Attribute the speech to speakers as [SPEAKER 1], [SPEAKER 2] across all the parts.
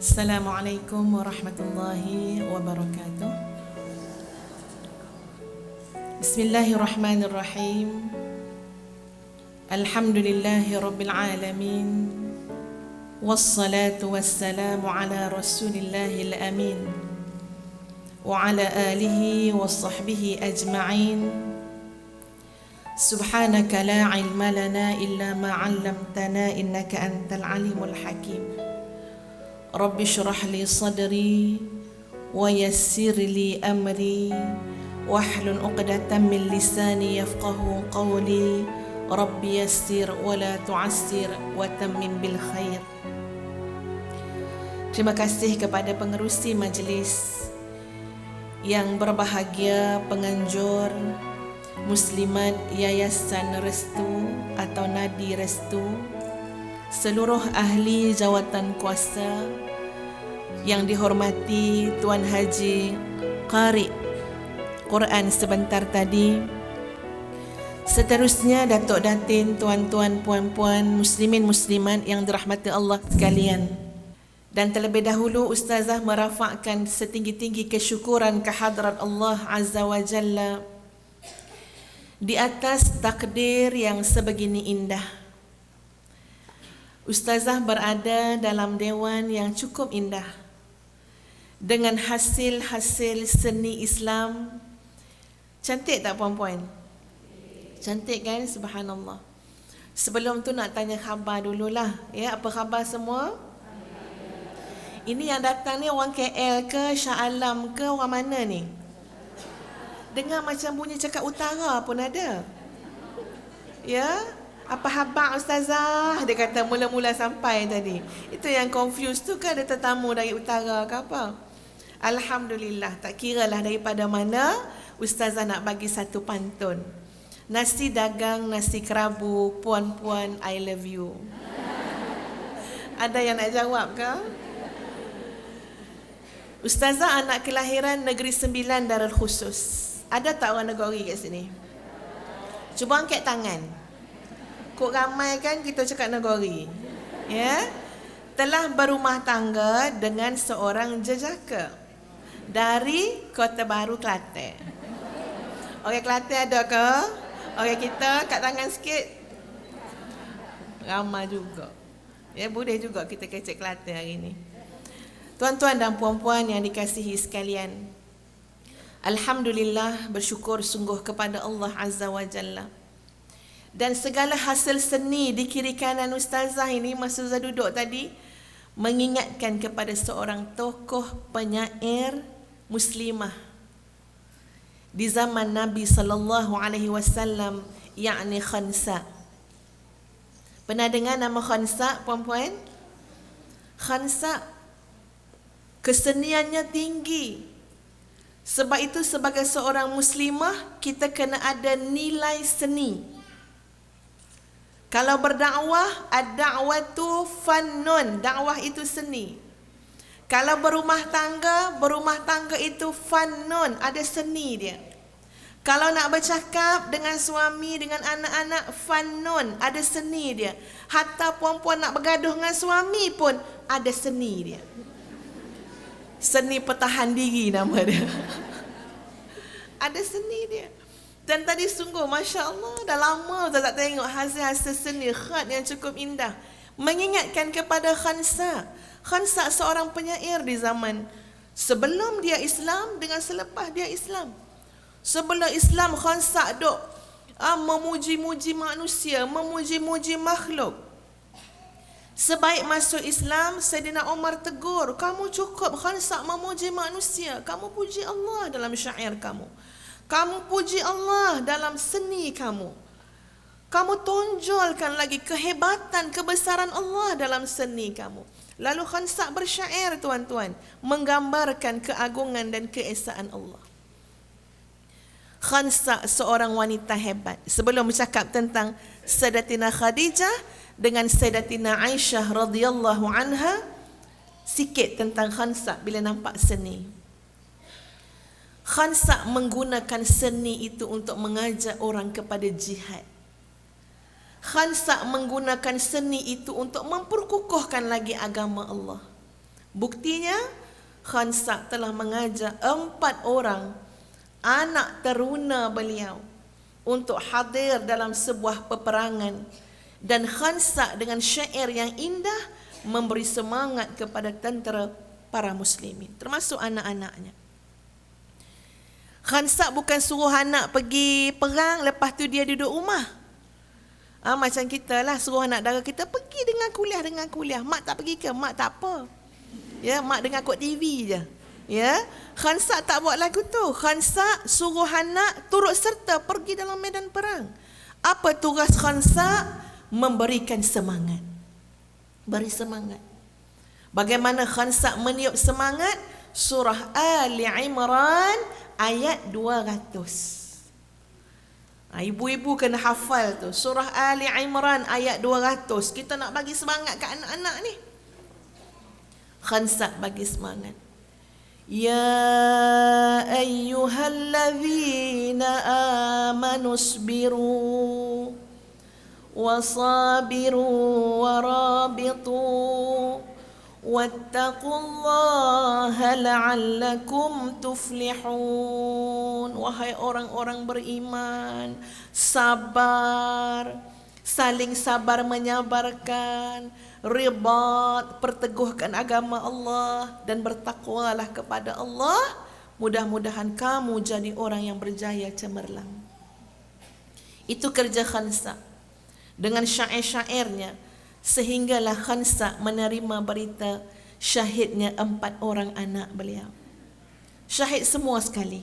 [SPEAKER 1] Assalamualaikum warahmatullahi wabarakatuh. Bismillahirrahmanirrahim. Alhamdulillahi rabbil alamin. Wassalatu wassalamu ala rasulillahil amin wa ala alihi wa sahbihi ajma'in. Subhanaka la ilma lana illa ma 'allamtana innaka antal alimul hakim. Rabbi syrah li sadri wa yassir li amri wahlul 'uqdatam min lisani yafqahu qawli. Rabbi yassir wa la tu'assir wa tammim bil khair. Terima kasih kepada pengerusi majlis yang berbahagia, penganjur Muslimat Yayasan Restu atau Nadi Restu, seluruh ahli jawatan kuasa yang dihormati Tuan Haji Qari Quran sebentar tadi, seterusnya Datuk Datin, tuan-tuan, puan-puan, muslimin muslimat yang dirahmati Allah sekalian. Dan terlebih dahulu Ustazah merafakkan setinggi-tinggi kesyukuran kehadrat Allah Azza wa Jalla di atas takdir yang sebegini indah. Ustazah berada dalam dewan yang cukup indah dengan hasil-hasil seni Islam. Cantik tak puan-puan? Cantik kan? Subhanallah. Sebelum tu nak tanya khabar dululah. Ya, apa khabar semua? Ini yang datang ni orang KL ke, Shah Alam ke, orang mana ni? Dengar macam bunyi cakap utara pun ada. Ya? Apa khabar Ustazah? Dia kata mula-mula sampai tadi. Itu yang confused tu ke ada tetamu dari utara ke apa? Alhamdulillah, tak kiralah daripada mana, Ustazah nak bagi satu pantun. Nasi dagang, nasi kerabu, puan-puan I love you. Ada yang nak jawab ke? Ustazah anak kelahiran Negeri Sembilan Darul Khusus. Ada tak orang negeri kat sini? Cuba angkat tangan. Kok ramai kan kita cakap negeri. Ya? Telah berumah tangga dengan seorang jejaka dari Kota Baru, Kelantan. Orang Kelantan ada ke? Orang kita kat tangan sikit. Ramai juga. Ya, boleh juga kita kecek Kelantan hari ni. Tuan-tuan dan puan-puan yang dikasihi sekalian, alhamdulillah, bersyukur sungguh kepada Allah Azza wa Jalla. Dan segala hasil seni di kiri kanan Ustazah ini masa saya duduk tadi mengingatkan kepada seorang tokoh penyair muslimah di zaman Nabi sallallahu alaihi wasallam, yakni Khansa. Pernah dengar nama Khansa, puan-puan? Khansa keseniannya tinggi. Sebab itu sebagai seorang muslimah kita kena ada nilai seni. Kalau berdakwah, ad-da'watu fannun, dakwah itu seni. Kalau berumah tangga itu fannun, ada seni dia. Kalau nak bercakap dengan suami, dengan anak-anak, fannun, ada seni dia. Hatta puan-puan nak bergaduh dengan suami pun ada seni dia. Seni pertahan diri nama dia. Ada seni dia. Dan tadi sungguh Masya Allah, dah lama saya tak tengok hasil-hasil seni khat yang cukup indah. Mengingatkan kepada Khansa. Khansa seorang penyair di zaman sebelum dia Islam dengan selepas dia Islam. Sebelum Islam Khansa duk memuji-muji manusia, memuji-muji makhluk. Sebaik masuk Islam, Saidina Umar tegur, kamu cukup Khansa memuji manusia, kamu puji Allah dalam syair kamu. Kamu puji Allah dalam seni kamu. Kamu tonjolkan lagi kehebatan, kebesaran Allah dalam seni kamu. Lalu Khansa bersyair, tuan-tuan, menggambarkan keagungan dan keesaan Allah. Khansa seorang wanita hebat. Sebelum bercakap tentang Sayyidatina Khadijah dengan Sayyidatina Aisyah radhiyallahu anha, sikit tentang Khansa bila nampak seni. Khansa menggunakan seni itu untuk mengajak orang kepada jihad. Khansa menggunakan seni itu untuk memperkukuhkan lagi agama Allah. Buktinya, Khansa telah mengajak 4 orang anak teruna beliau untuk hadir dalam sebuah peperangan. Dan Khansa dengan syair yang indah memberi semangat kepada tentera para muslimin, termasuk anak-anaknya. Khansa bukan suruh anak pergi perang, lepas tu dia duduk rumah. Macam kita lah, suruh anak dara kita pergi dengan kuliah. Mak tak pergi ke? Mak tak apa. Ya, mak dengar kot TV je. Ya, Khansa tak buat lagu tu. Khansa suruh anak turut serta pergi dalam medan perang. Apa tugas Khansa? Memberikan semangat. Beri semangat. Bagaimana Khansa meniup semangat? Surah Ali Imran ayat 200. Ibu-ibu kena hafal tu. Surah Ali Imran ayat 200. Kita nak bagi semangat ke anak-anak ni. Khansa bagi semangat. Ya ayyuhallazina amanu isbiru wasabiru warabitu wattaqullaha la'allakum tuflihun. Wahai orang-orang beriman, sabar, saling sabar menyabarkan, ribat, perteguhkan agama Allah, dan bertakwalah kepada Allah. Mudah-mudahan kamu jadi orang yang berjaya cemerlang. Itu kerja Khansa dengan syair-syairnya, sehinggalah Khansa menerima berita syahidnya 4 orang anak beliau. Syahid semua sekali.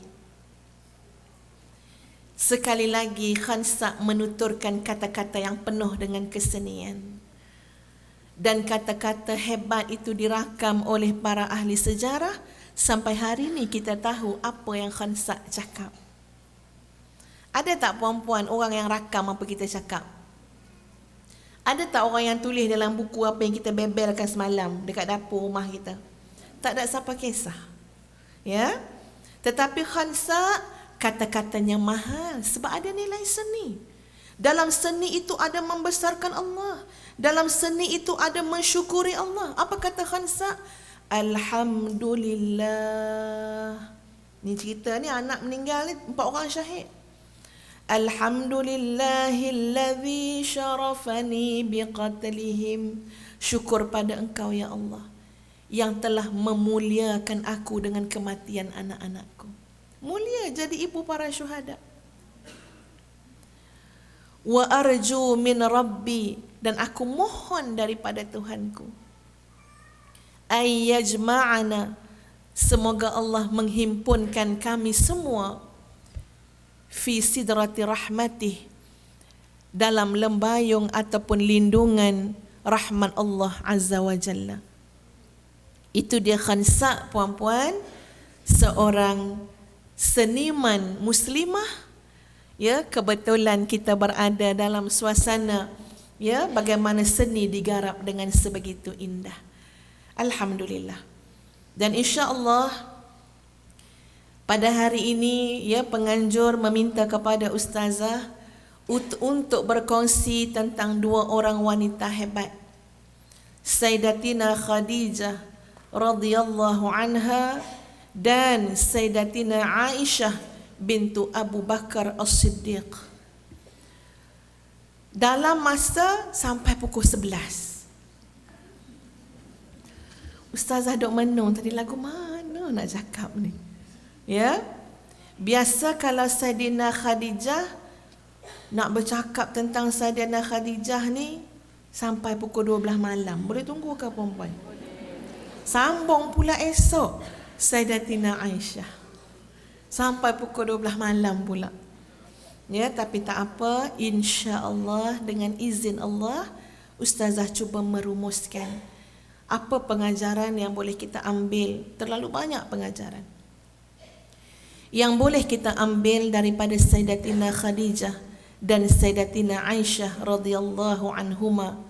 [SPEAKER 1] Sekali lagi Khansa menuturkan kata-kata yang penuh dengan kesenian. Dan kata-kata hebat itu dirakam oleh para ahli sejarah. Sampai hari ini kita tahu apa yang Khansa cakap. Ada tak puan-puan orang yang rakam apa kita cakap? Ada tak orang yang tulis dalam buku apa yang kita bebelkan semalam dekat dapur rumah kita? Tak ada siapa kisah. Ya? Tetapi Khansa kata-katanya mahal sebab ada nilai seni. Dalam seni itu ada membesarkan Allah. Dalam seni itu ada mensyukuri Allah. Apa kata Khansa? Alhamdulillah. Ni cerita ni anak meninggal ni 4 orang syahid. Alhamdulillahillazi syarafani biqatlihim. Syukur pada Engkau ya Allah yang telah memuliakan aku dengan kematian anak-anakku. Mulia jadi ibu para syuhada. Wa arju min rabbi, dan aku mohon daripada Tuhanku, ay yajma'ana, semoga Allah menghimpunkan kami semua fi sidrati rahmatih, dalam lembayung ataupun lindungan rahmat Allah Azza wa Jalla. Itu dia Khansa, puan-puan, seorang seniman muslimah. Ya, kebetulan kita berada dalam suasana ya bagaimana seni digarap dengan sebegitu indah. Alhamdulillah. Dan insya-Allah pada hari ini ya penganjur meminta kepada ustazah untuk berkongsi tentang 2 orang wanita hebat. Sayyidatina Khadijah radhiyallahu anha dan Sayyidatina Aisyah bintu Abu Bakar As-Siddiq. Dalam masa sampai pukul 11. Ustazah dok menung tadi lagu mana nak cakap ni? Ya. Biasa kalau Sayyidina Khadijah nak bercakap tentang Sayyidina Khadijah ni sampai pukul 12 malam. Boleh tunggu ke puan-puan? Sambung pula esok Sayyidatina Aisyah. Sampai pukul 12 malam pula. Ya, tapi tak apa, insya-Allah dengan izin Allah ustazah cuba merumuskan apa pengajaran yang boleh kita ambil. Terlalu banyak pengajaran yang boleh kita ambil daripada Sayyidatina Khadijah dan Sayyidatina Aisyah radhiyallahu anhuma,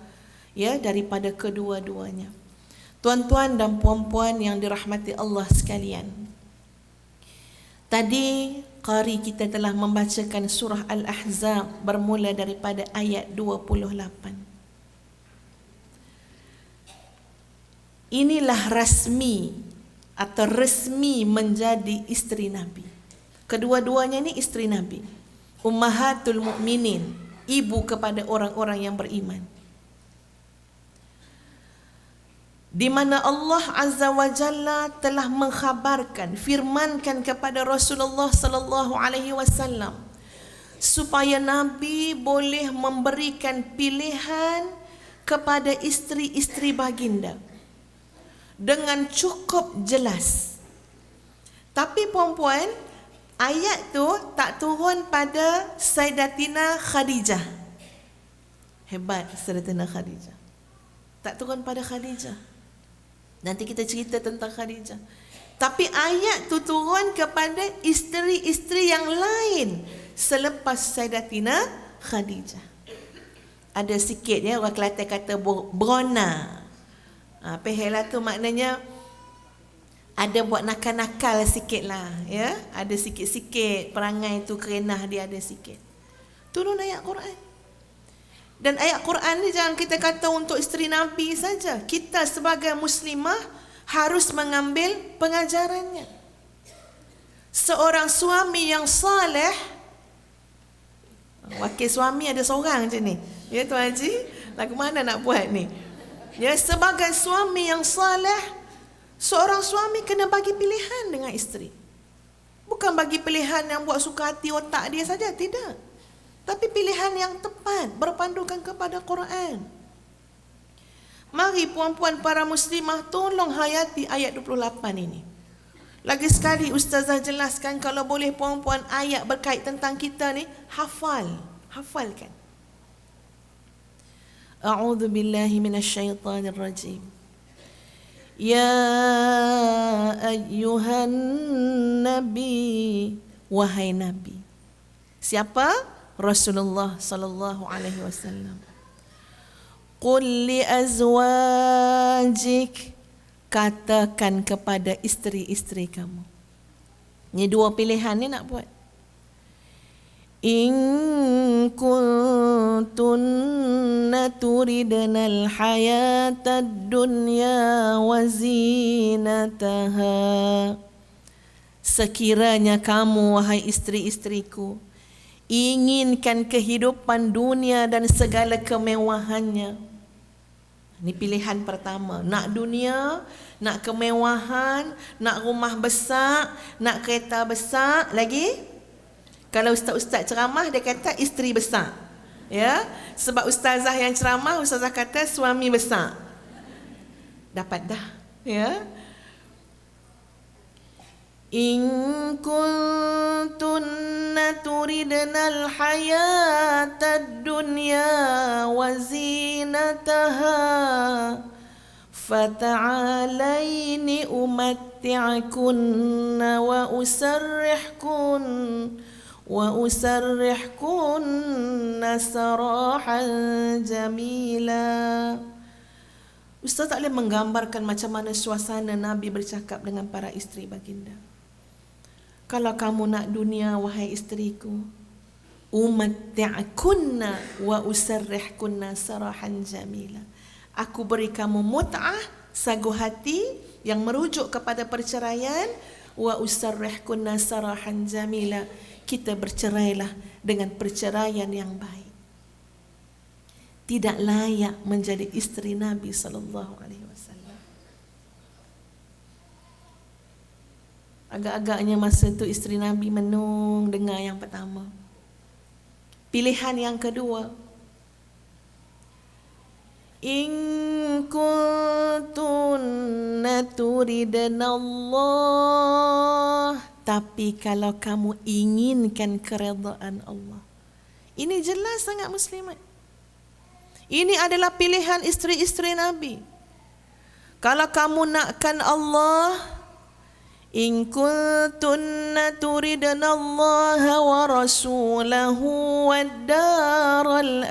[SPEAKER 1] ya, daripada kedua-duanya. Tuan-tuan dan puan-puan yang dirahmati Allah sekalian, tadi qari kita telah membacakan surah Al-Ahzab bermula daripada ayat 28. inilah rasmi atau resmi menjadi isteri Nabi. Kedua-duanya ni isteri Nabi. Ummahatul Mukminin, ibu kepada orang-orang yang beriman. Di mana Allah Azza wa Jalla telah mengkhabarkan, firmankan kepada Rasulullah sallallahu alaihi wasallam supaya Nabi boleh memberikan pilihan kepada isteri-isteri baginda dengan cukup jelas. Tapi puan-puan, ayat tu tak turun pada Sayyidatina Khadijah. Hebat Sayyidatina Khadijah. Tak turun pada Khadijah. Nanti kita cerita tentang Khadijah. Tapi ayat tu turun kepada isteri-isteri yang lain selepas Sayyidatina Khadijah. Ada sikit ya, orang Kelantan kata berona. Pehela tu maknanya ada buat nakal-nakal sikit lah ya. Ada sikit-sikit perangai tu kerenah dia ada sikit. Turun ayat Quran. Dan ayat Quran ni jangan kita kata untuk isteri Nabi saja. Kita sebagai muslimah harus mengambil pengajarannya. Seorang suami yang saleh, wakil suami ada seorang je ni. Ya Tuan Haji, lagu mana nak buat ni? Ya, sebagai suami yang saleh, seorang suami kena bagi pilihan dengan isteri. Bukan bagi pilihan yang buat suka hati otak dia saja, tidak. Tapi pilihan yang tepat, berpandukan kepada Quran. Mari puan-puan para muslimah tolong hayati ayat 28 ini. Lagi sekali Ustazah jelaskan, kalau boleh puan-puan ayat berkait tentang kita ni, hafalkan. A'udzu billahi minasyaitonir rajim. Ya ayyuhan nabi, wahai nabi. Siapa? Rasulullah sallallahu alaihi wasallam. Qul li azwajik, katakan kepada isteri-isteri kamu. Ini dua pilihan ni nak buat. In kuntunna turidnal hayatad dunya wa zinataha. Sekiranya kamu wahai isteri-isteriku inginkan kehidupan dunia dan segala kemewahannya. Ini pilihan pertama. Nak dunia, nak kemewahan, nak rumah besar, nak kereta besar. Lagi? Kalau ustaz-ustaz ceramah, dia kata isteri besar. Ya, sebab ustazah yang ceramah, ustazah kata suami besar. Dapat dah. Ya. In kuntunna turidnal hayatad dunya wa zinataha fata'alaini umatti'kunna wa usarrihkunna sarahan jamila. Ustaz tak boleh menggambarkan macam mana suasana Nabi bercakap dengan para isteri baginda. Kalau kamu nak dunia wahai isteriku, umatti'kunna wa usarrihkunna sarahan jamila. Aku beri kamu mut'ah, sagu hati yang merujuk kepada perceraian, wa usarrihkunna sarahan jamila. Kita bercerailah dengan perceraian yang baik. Tidak layak menjadi isteri Nabi sallallahu alaihi wasallam. Agak-agaknya masa tu isteri Nabi menung dengar yang pertama. Pilihan yang kedua. In kuntunna turidnallah, tapi kalau kamu inginkan keredaan Allah. Ini jelas sangat muslimat. Ini adalah pilihan isteri-isteri Nabi. Kalau kamu nakkan Allah, in kuntunna turidnallaha wa rasulahu wad daral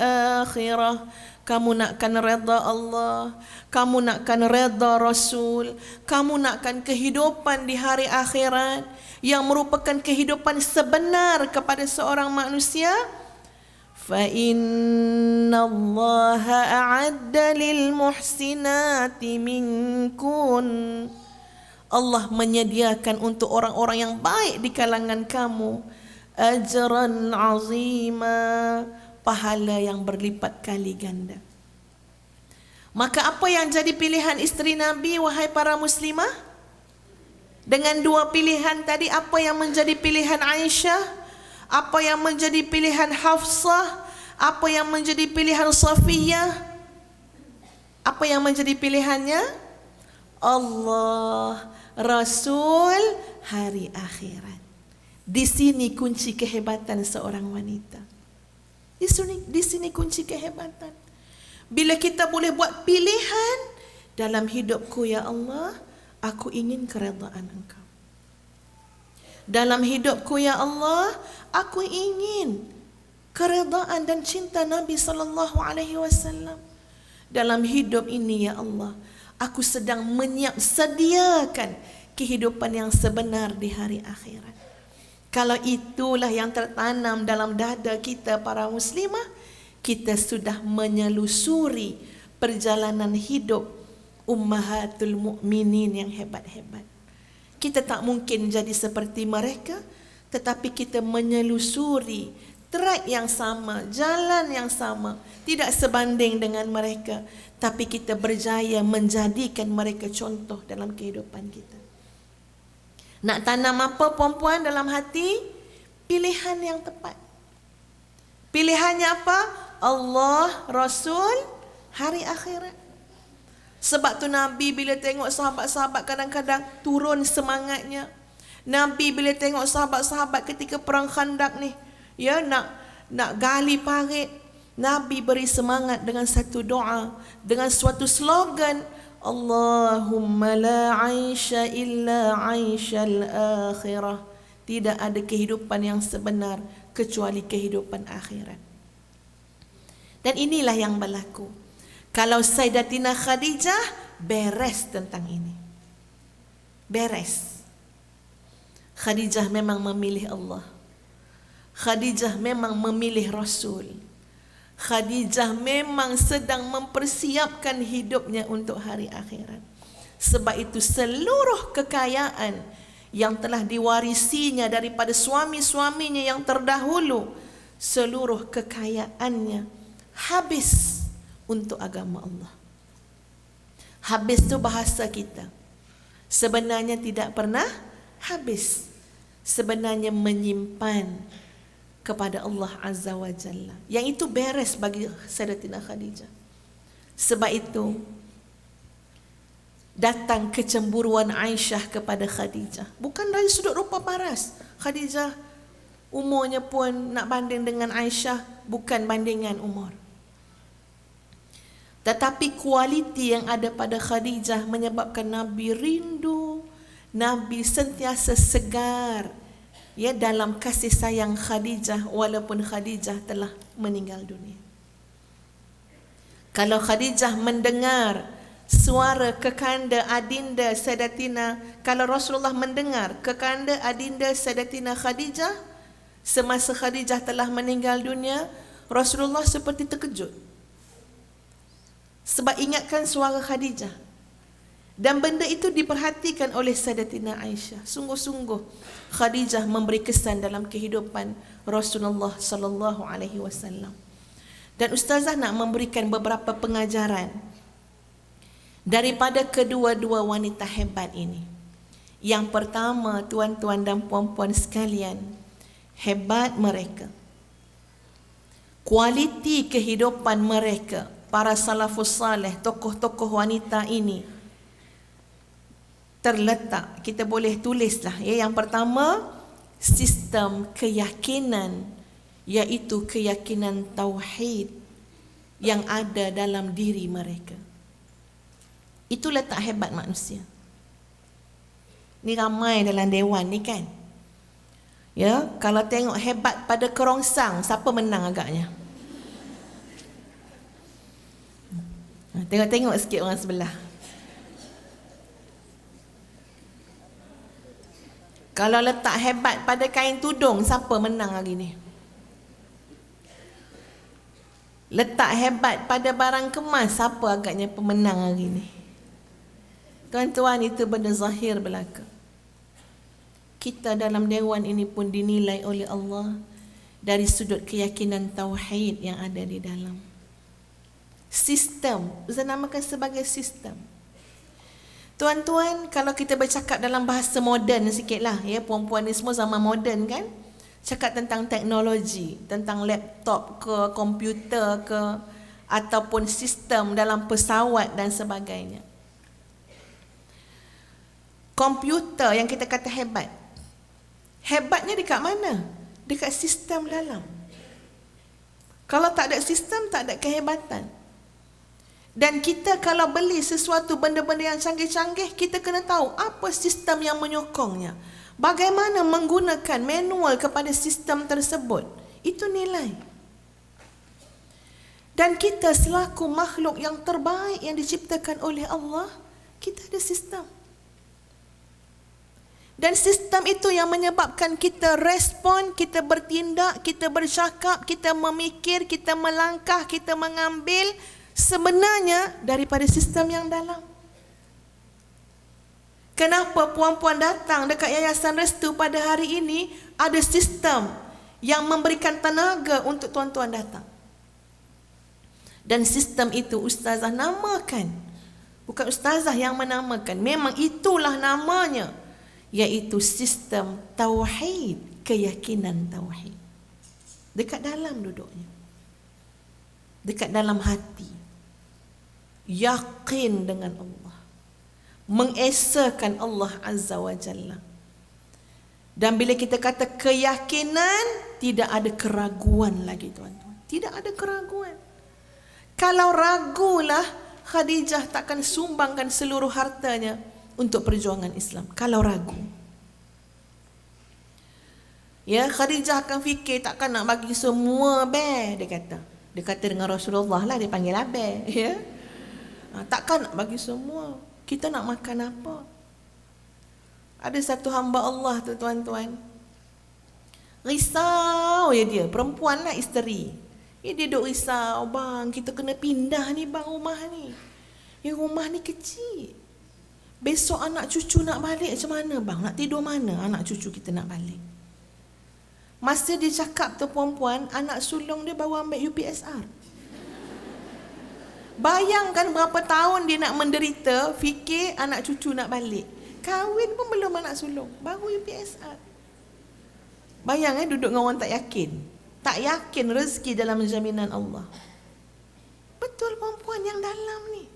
[SPEAKER 1] akhirah. Kamu nakkan redha Allah, kamu nakkan redha Rasul, kamu nakkan kehidupan di hari akhirat yang merupakan kehidupan sebenar kepada seorang manusia. فَإِنَّ اللَّهَ أَعَدَّ لِلْمُحْسِنَاتِ مِنْكُنْ. Allah menyediakan untuk orang-orang yang baik di kalangan kamu ajran azima, pahala yang berlipat kali ganda. Maka apa yang jadi pilihan isteri Nabi, wahai para muslimah? Dengan dua pilihan tadi, apa yang menjadi pilihan Aisyah? Apa yang menjadi pilihan Hafsah? Apa yang menjadi pilihan Safiyah? Apa yang menjadi pilihannya? Allah, Rasul, hari akhirat. Di sini kunci kehebatan seorang wanita. Di sini kunci kehebatan. Bila kita boleh buat pilihan dalam hidupku, ya Allah, aku ingin keredaan Engkau. Dalam hidupku, ya Allah, aku ingin keredaan dan cinta Nabi sallallahu alaihi wasallam. Dalam hidup ini, ya Allah, aku sedang sediakan kehidupan yang sebenar di hari akhirat. Kalau itulah yang tertanam dalam dada kita para muslimah, kita sudah menyelusuri perjalanan hidup ummahatul mukminin yang hebat-hebat. Kita tak mungkin jadi seperti mereka, tetapi kita menyelusuri track yang sama, jalan yang sama, tidak sebanding dengan mereka, tapi kita berjaya menjadikan mereka contoh dalam kehidupan kita. Nak tanam apa perempuan dalam hati? Pilihan yang tepat. Pilihannya apa? Allah, Rasul, hari akhirat. Sebab tu Nabi bila tengok sahabat-sahabat kadang-kadang turun semangatnya. Nabi bila tengok sahabat-sahabat ketika perang Khandaq ni, ya, nak gali parit, Nabi beri semangat dengan satu doa, dengan suatu slogan, Allahumma la aisha illa aishal akhirah. Tidak ada kehidupan yang sebenar kecuali kehidupan akhirat. Dan inilah yang berlaku. Kalau Sayyidatina Khadijah beres tentang ini. Beres. Khadijah memang memilih Allah. Khadijah memang memilih Rasul. Khadijah memang sedang mempersiapkan hidupnya untuk hari akhirat. Sebab itu seluruh kekayaan yang telah diwarisinya daripada suami-suaminya yang terdahulu, seluruh kekayaannya habis untuk agama Allah. Habis tu bahasa kita. Sebenarnya tidak pernah habis. Sebenarnya menyimpan kepada Allah Azza wa Jalla. Yang itu beres bagi Sayyidatina Khadijah. Sebab itu datang kecemburuan Aisyah kepada Khadijah. Bukan dari sudut rupa paras. Khadijah umurnya pun nak banding dengan Aisyah, bukan bandingan umur. Tetapi kualiti yang ada pada Khadijah menyebabkan Nabi rindu, Nabi sentiasa segar, ya, dalam kasih sayang Khadijah walaupun Khadijah telah meninggal dunia. Kalau Khadijah mendengar suara kekanda adinda Sayyidatina, kalau Rasulullah mendengar kekanda adinda Sayyidatina Khadijah semasa Khadijah telah meninggal dunia, Rasulullah seperti terkejut. Sebab ingatkan suara Khadijah. Dan benda itu diperhatikan oleh Sayyidatina Aisyah. Sungguh-sungguh Khadijah memberi kesan dalam kehidupan Rasulullah sallallahu alaihi wasallam. Dan ustazah nak memberikan beberapa pengajaran daripada kedua-dua wanita hebat ini. Yang pertama, tuan-tuan dan puan-puan sekalian, hebat mereka. Kualiti kehidupan mereka, para salafus saleh, tokoh-tokoh wanita ini terletak, kita boleh tulislah, ya. Yang pertama, sistem keyakinan, iaitu keyakinan tauhid yang ada dalam diri mereka. Itu letak hebat manusia. Ni ramai dalam dewan ni kan. Ya, kalau tengok hebat pada kerongsang, siapa menang agaknya? Tengok-tengok sikit orang sebelah. Kalau letak hebat pada kain tudung, siapa menang hari ni? Letak hebat pada barang kemas, siapa agaknya pemenang hari ni? Tuan-tuan, itu benda zahir belaka. Kita dalam dewan ini pun dinilai oleh Allah dari sudut keyakinan tauhid yang ada di dalam. Sistem, Ustaz namakan sebagai sistem. Tuan-tuan, kalau kita bercakap dalam bahasa moden sikitlah, ya, puan-puan ni semua zaman moden kan? Cakap tentang teknologi, tentang laptop ke, komputer ke, ataupun sistem dalam pesawat dan sebagainya. Komputer yang kita kata hebat, hebatnya dekat mana? Dekat sistem dalam. Kalau tak ada sistem, tak ada kehebatan. Dan kita kalau beli sesuatu benda-benda yang canggih-canggih, kita kena tahu apa sistem yang menyokongnya. Bagaimana menggunakan manual kepada sistem tersebut. Itu nilai. Dan kita selaku makhluk yang terbaik yang diciptakan oleh Allah, kita ada sistem. Dan sistem itu yang menyebabkan kita respon, kita bertindak, kita bercakap, kita memikir, kita melangkah, kita mengambil sebenarnya daripada sistem yang dalam. Kenapa puan-puan datang dekat Yayasan Restu pada hari ini? Ada sistem yang memberikan tenaga untuk tuan-tuan datang. Dan sistem itu ustazah namakan. Bukan ustazah yang menamakan. Memang itulah namanya. Iaitu sistem tauhid, keyakinan tauhid. Dekat dalam duduknya. Dekat dalam hati. Yakin dengan Allah. Mengesakan Allah Azza wa Jalla. Dan bila kita kata keyakinan, tidak ada keraguan lagi tuan-tuan. Tidak ada keraguan. Kalau ragulah, Khadijah takkan sumbangkan seluruh hartanya untuk perjuangan Islam. Kalau ragu, ya, Khadijah akan fikir takkan nak bagi semua dia kata. Dia kata dengan Rasulullah lah, dia panggil abang, ya. Takkan nak bagi semua. Kita nak makan apa? Ada satu hamba Allah tu tuan-tuan, risau ya dia, perempuan lah, isteri. Ya, dia duk risau, bang, kita kena pindah ni bang, rumah ni. Ya, rumah ni kecil. Besok anak cucu nak balik macam mana bang? Nak tidur mana anak cucu kita nak balik? Masa dia cakap tu puan-puan, anak sulung dia baru ambil UPSR. Bayangkan berapa tahun dia nak menderita, fikir anak cucu nak balik. Kahwin pun belum anak sulung, baru UPSR. Bayang duduk dengan orang tak yakin. Tak yakin rezeki dalam jaminan Allah. Betul puan-puan yang dalam ni.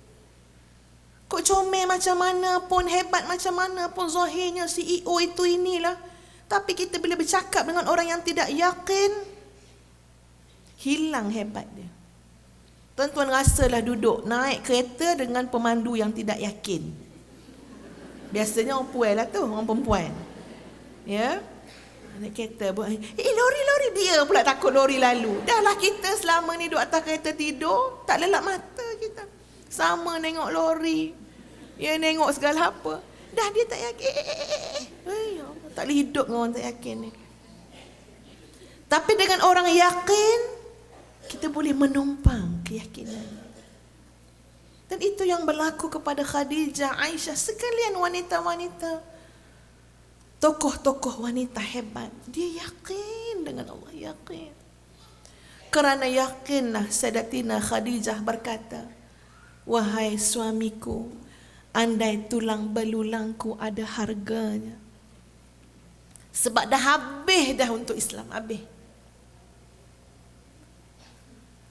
[SPEAKER 1] Kok comel macam mana pun, hebat macam mana pun zahirnya CEO itu inilah. Tapi kita bila bercakap dengan orang yang tidak yakin, hilang hebat dia. Tuan-tuan rasalah duduk naik kereta dengan pemandu yang tidak yakin. Biasanya orang puan lah tu, orang perempuan. Ya, naik kereta, lori dia pula takut lori lalu. Dah lah kita selama ni duduk atas kereta tidur, tak lelap mata kita. Sama nengok lori, ya, nengok segala apa. Dah dia tak yakin. Tak boleh hidup dengan orang tak yakin ni. Tapi dengan orang yakin, kita boleh menumpang keyakinan. Dan itu yang berlaku kepada Khadijah, Aisyah, sekalian wanita-wanita, tokoh-tokoh wanita hebat. Dia yakin dengan Allah, yakin. Kerana yakinlah Sayyidatina Khadijah berkata, wahai suamiku, andai tulang belulangku ada harganya. Sebab dah habis dah untuk Islam, habis.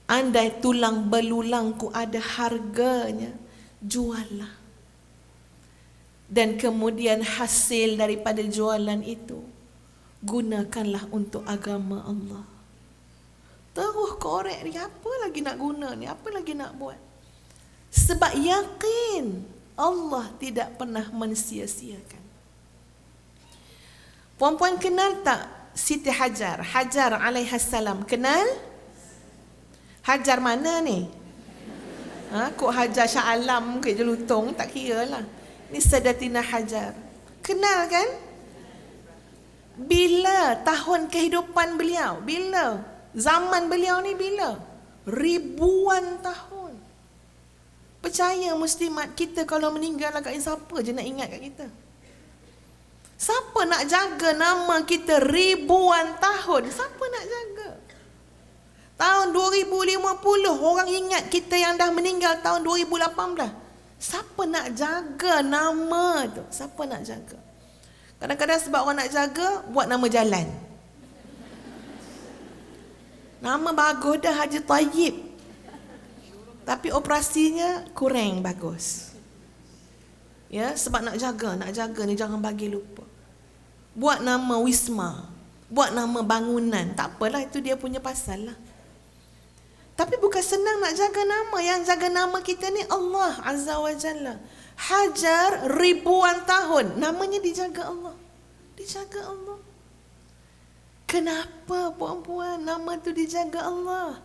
[SPEAKER 1] Andai tulang belulangku ada harganya, juallah. Dan kemudian hasil daripada jualan itu, gunakanlah untuk agama Allah. Terus korek ni, apa lagi nak guna ni, apa lagi nak buat. Sebab yakin Allah tidak pernah mensia-siakan. Puan-puan kenal tak Siti Hajar? Hajar alaihassalam, kenal? Hajar mana ni? Kok Hajar Shah Alam ke Jelutong, tak kira lah. Ni Sayyidatina Hajar. Kenal kan? Bila tahun kehidupan beliau? Bila? Zaman beliau ni bila? Ribuan tahun. Percaya muslimat, kita kalau meninggal agaknya siapa je nak ingat kat kita? Siapa nak jaga nama kita ribuan tahun? Siapa nak jaga? Tahun 2050 orang ingat kita yang dah meninggal tahun 2018. Siapa nak jaga nama tu? Siapa nak jaga? Kadang-kadang sebab orang nak jaga, buat nama jalan. Nama bagus dah, Haji Tayyib. Tapi operasinya kurang bagus. Ya, sebab nak jaga ni jangan bagi lupa. Buat nama wisma, buat nama bangunan, tak apalah, itu dia punya pasal lah. Tapi bukan senang nak jaga nama. Yang jaga nama kita ni Allah Azza wa Jalla. Hajar ribuan tahun, namanya dijaga Allah. Dijaga Allah. Kenapa puan-puan nama tu dijaga Allah?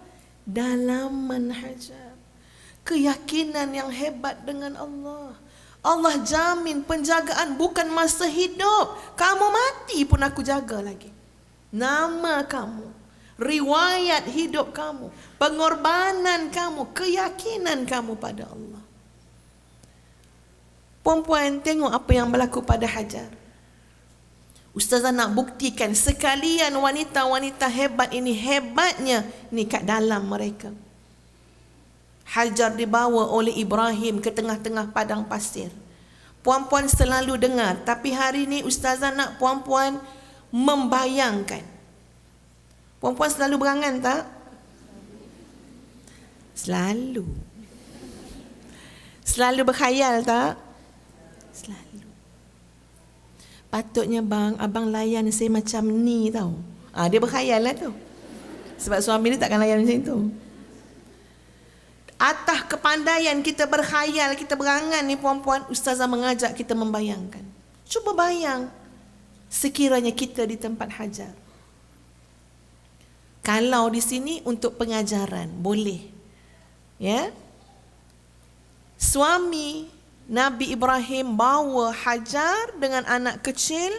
[SPEAKER 1] Dalaman Hajar. Keyakinan yang hebat dengan Allah. Allah jamin penjagaan bukan masa hidup. Kamu mati pun aku jaga lagi. Nama kamu, riwayat hidup kamu, pengorbanan kamu, keyakinan kamu pada Allah. Puan-puan, tengok apa yang berlaku pada Hajar. Ustazah nak buktikan sekalian wanita-wanita hebat ini, hebatnya ni kat dalam mereka. Hajar dibawa oleh Ibrahim ke tengah-tengah padang pasir. Puan-puan selalu dengar, tapi hari ni ustazah nak puan-puan membayangkan. Puan-puan selalu berangan tak? Selalu. Selalu berkhayal tak? Selalu. Patutnya bang, abang layan saya macam ni tau. Dia berkhayal lah tu. Sebab suami dia takkan layan macam tu. Atas kepandaian kita berkhayal, kita berangan ni puan-puan, ustazah mengajak kita membayangkan. Cuba bayang sekiranya kita di tempat Hajar. Kalau di sini untuk pengajaran, boleh. Ya. Suami Nabi Ibrahim bawa Hajar dengan anak kecil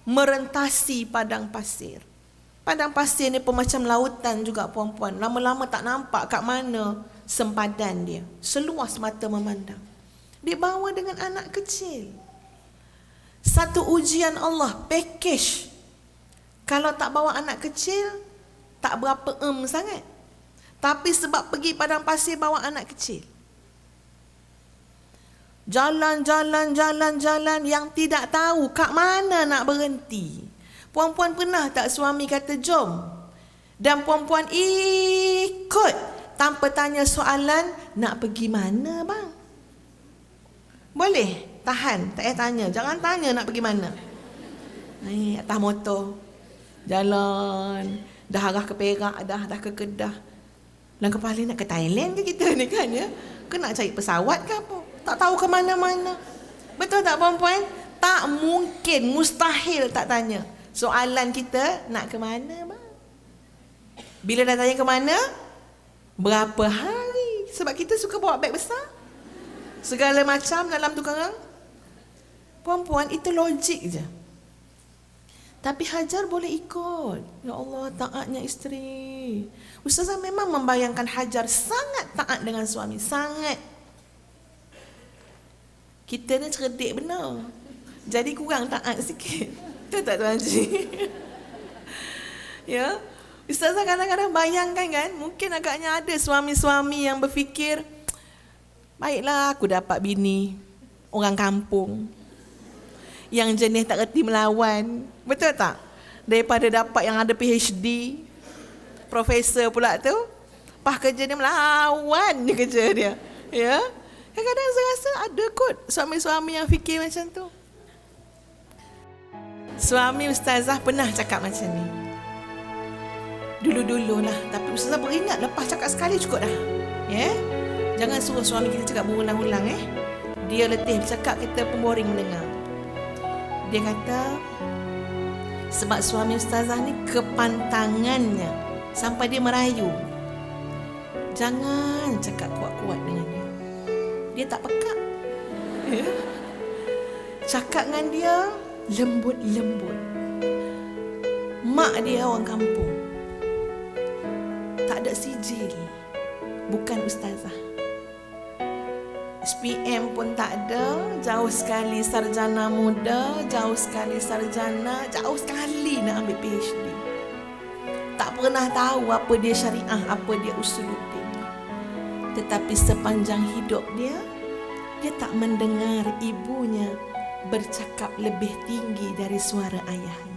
[SPEAKER 1] merentasi padang pasir. Padang pasir ni pun macam lautan juga puan-puan. Lama-lama tak nampak kat mana sempadan dia. Seluas mata memandang. Dibawa dengan anak kecil. Satu ujian Allah, package. Kalau tak bawa anak kecil, tak berapa sangat. Tapi sebab pergi padang pasir bawa anak kecil. Jalan yang tidak tahu kat mana nak berhenti. Puan-puan pernah tak suami kata jom? Dan puan-puan ikut tanpa tanya soalan, nak pergi mana bang? Boleh? Tahan, tak payah tanya. Jangan tanya nak pergi mana. Atas motor. Jalan. Dah arah ke Perak, dah ke Kedah. Dalam kepala nak ke Thailand ke kita ni kan ya? Ke nak cari pesawat ke apa? Tak tahu ke mana-mana. Betul tak puan-puan? Tak mungkin, mustahil tak tanya. Soalan kita, nak ke mana bang? Bila dah tanya ke mana, berapa hari? Sebab kita suka bawa beg besar. Segala macam dalam tu karang. Puan-puan, itu logik je. Tapi Hajar boleh ikut. Ya Allah, taatnya isteri. Ustazah memang membayangkan Hajar sangat taat dengan suami. Sangat. Kita ni cerdik benar. Jadi kurang taat sikit. Betul tak Tuan Haji? Ya. Ustazah kadang-kadang bayangkan kan, mungkin agaknya ada suami-suami yang berfikir, baiklah aku dapat bini orang kampung yang jenis tak reti melawan. Betul tak? Daripada dapat yang ada PhD, profesor pula tu, pas kerja dia melawan je kerja dia. Ya. Kadang-kadang saya rasa ada kot suami-suami yang fikir macam tu. Suami ustazah pernah cakap macam ni. Dulu-dulu lah. Tapi ustazah beringat, lepas cakap sekali cukup dah. Ya? Jangan suruh suami kita cakap berulang-ulang. Dia letih cakap, kita pun boring mendengar. Dia kata, sebab suami ustazah ni kepantangannya sampai dia merayu. Jangan cakap kuat-kuat dengan dia. Dia tak pekak. Ya? Cakap dengan dia lembut-lembut. Mak dia orang kampung. Tak tak ada sijil. Bukan ustazah. SPM pun tak ada. Jauh sekali sarjana muda, jauh sekali sarjana, jauh sekali nak ambil PhD. Tak pernah tahu apa dia syariah, apa dia usuluddin. Tetapi sepanjang hidup dia tak mendengar ibunya bercakap lebih tinggi dari suara ayahnya.